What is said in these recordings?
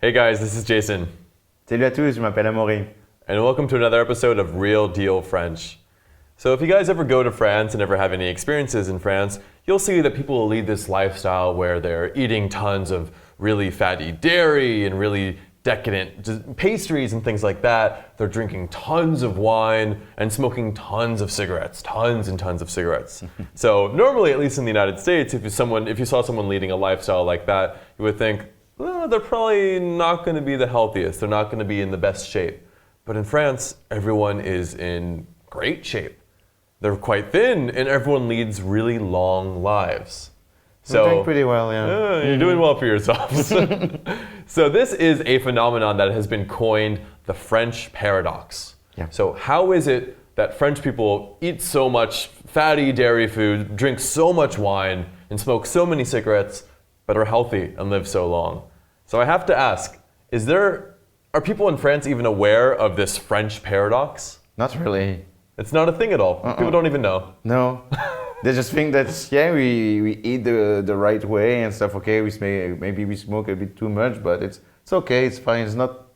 Hey guys, this is Jason. Salut à tous, je m'appelle Amaury. And welcome to another episode of Real Deal French. So if you guys ever go to France and ever have any experiences in France, you'll see that people lead this lifestyle where they're eating tons of really fatty dairy and really decadent pastries and things like that. They're drinking tons of wine and smoking tons of cigarettes, tons and tons of cigarettes. So normally, at least in the United States, if you saw someone leading a lifestyle like that, you would think, well, they're probably not going to be the healthiest. They're not going to be in the best shape. But in France, everyone is in great shape. They're quite thin, and everyone leads really long lives. So, you're doing pretty well, yeah. You're doing well for yourselves. So this is a phenomenon that has been coined the French paradox. Yeah. So how is it that French people eat so much fatty dairy food, drink so much wine, and smoke so many cigarettes, but are healthy and live so long? So I have to ask, are people in France even aware of this French paradox? Not really. It's not a thing at all. People don't even know. No. They just think that, we eat the right way and stuff. Okay, maybe we smoke a bit too much, but it's okay, it's fine, it's not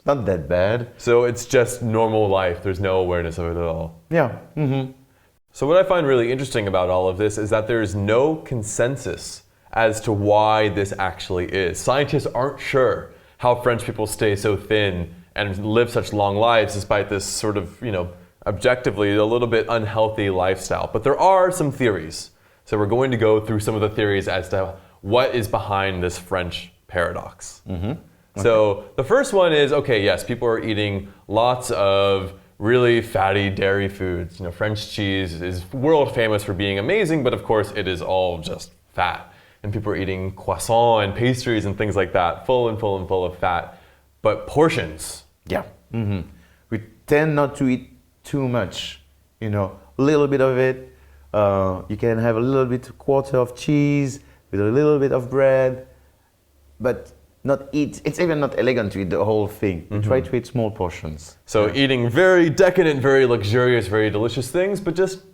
that bad. So it's just normal life. There's no awareness of it at all. Yeah. Mm-hmm. So what I find really interesting about all of this is that there's no consensus as to why this actually is. Scientists aren't sure how French people stay so thin and live such long lives despite this sort of, objectively a little bit unhealthy lifestyle. But there are some theories. So we're going to go through some of the theories as to what is behind this French paradox. Mm-hmm. Okay. So the first one is, yes, people are eating lots of really fatty dairy foods. French cheese is world famous for being amazing, but of course it is all just fat. And people are eating croissants and pastries and things like that, full and full of fat. But portions. Yeah. Mm-hmm. We tend not to eat too much, a little bit of it. You can have a little bit, quarter of cheese with a little bit of bread, but not eat. It's even not elegant to eat the whole thing. Mm-hmm. Try to eat small portions. So eating very decadent, very luxurious, very delicious things, but just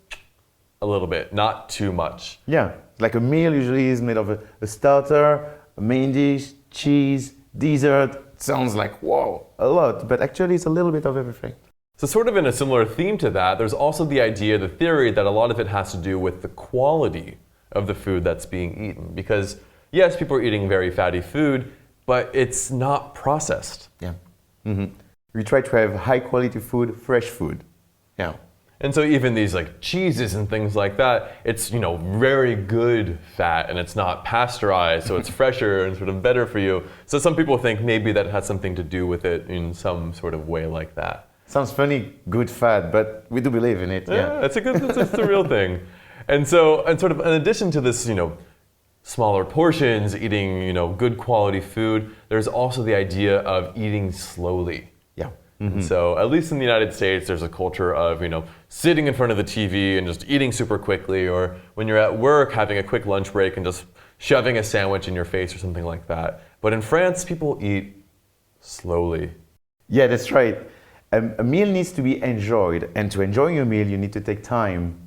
a little bit, not too much. Yeah, like a meal usually is made of a starter, a main dish, cheese, dessert. It sounds like, whoa, a lot, but actually it's a little bit of everything. So sort of in a similar theme to that, there's also the idea, the theory that a lot of it has to do with the quality of the food that's being eaten. Because yes, people are eating very fatty food, but it's not processed. Yeah. Mm-hmm. We try to have high quality food, fresh food. Yeah. And so even these like cheeses and things like that, it's very good fat and it's not pasteurized, so it's fresher and sort of better for you. So some people think maybe that has something to do with it in some sort of way like that. Sounds funny, good fat, but we do believe in it. Yeah, it's a real thing. And sort of in addition to this, smaller portions, eating, good quality food, there's also the idea of eating slowly. Yeah. Mm-hmm. So at least in the United States, there's a culture of, sitting in front of the TV and just eating super quickly, or when you're at work, having a quick lunch break and just shoving a sandwich in your face or something like that. But in France, people eat slowly. Yeah, that's right. A meal needs to be enjoyed, and to enjoy your meal, you need to take time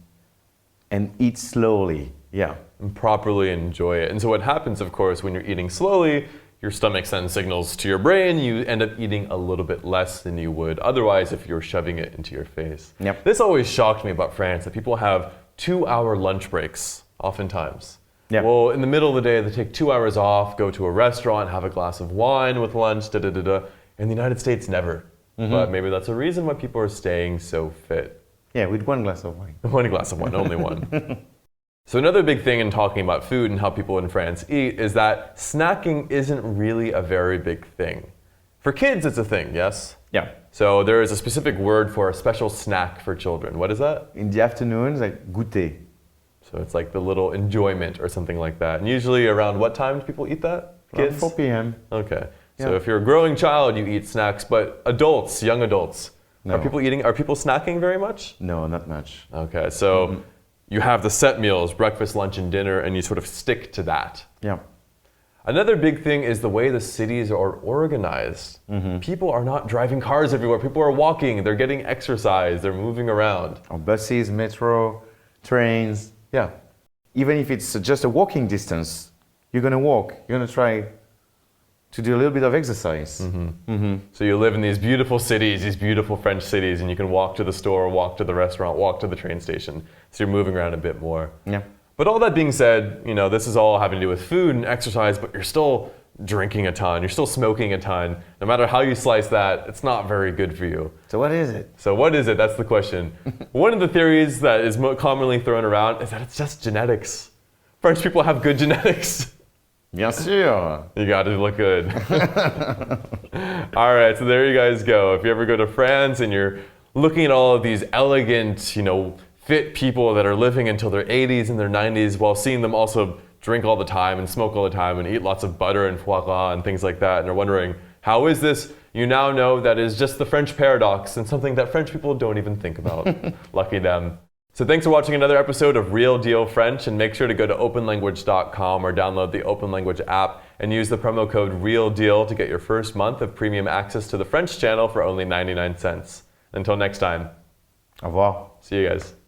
and eat slowly. Yeah. And properly enjoy it. And so what happens, of course, when you're eating slowly, your stomach sends signals to your brain, you end up eating a little bit less than you would otherwise if you were shoving it into your face. Yep. This always shocked me about France, that people have 2-hour lunch breaks, oftentimes. Yeah. Well, in the middle of the day, they take 2 hours off, go to a restaurant, have a glass of wine with lunch, da-da-da-da. In the United States, never. Mm-hmm. But maybe that's a reason why people are staying so fit. Yeah, with one glass of wine. One glass of wine, only one. So another big thing in talking about food and how people in France eat is that snacking isn't really a very big thing. For kids, it's a thing, yes? Yeah. So there is a specific word for a special snack for children. What is that? In the afternoons, like goûter. So it's like the little enjoyment or something like that. And usually around what time do people eat that? Kids? Around 4 p.m. Okay. So if you're a growing child, you eat snacks, but adults, young adults, no. Are people snacking very much? No, not much. Okay, so you have the set meals, breakfast, lunch, and dinner, and you sort of stick to that. Yeah. Another big thing is the way the cities are organized. Mm-hmm. People are not driving cars everywhere. People are walking, they're getting exercise, they're moving around. Or buses, metro, trains. Yeah. Even if it's just a walking distance, you're going to walk. You're going to try to do a little bit of exercise. So you live in these beautiful cities, these beautiful French cities, and you can walk to the store, walk to the restaurant, walk to the train station. So you're moving around a bit more. Yeah. But all that being said, you know, this is all having to do with food and exercise, but you're still drinking a ton, you're still smoking a ton. No matter how you slice that, it's not very good for you. So what is it? So what is it? That's the question. One of the theories that is commonly thrown around is that it's just genetics. French people have good genetics. Bien sûr. You got to look good. All right, so there you guys go. If you ever go to France and you're looking at all of these elegant, you know, fit people that are living until their 80s and their 90s while seeing them also drink all the time and smoke all the time and eat lots of butter and foie gras and things like that, and are wondering, how is this? You now know that is just the French paradox and something that French people don't even think about. Lucky them. So thanks for watching another episode of Real Deal French, and make sure to go to openlanguage.com or download the Open Language app and use the promo code REALDEAL to get your first month of premium access to the French channel for only 99 cents. Until next time. Au revoir. See you guys.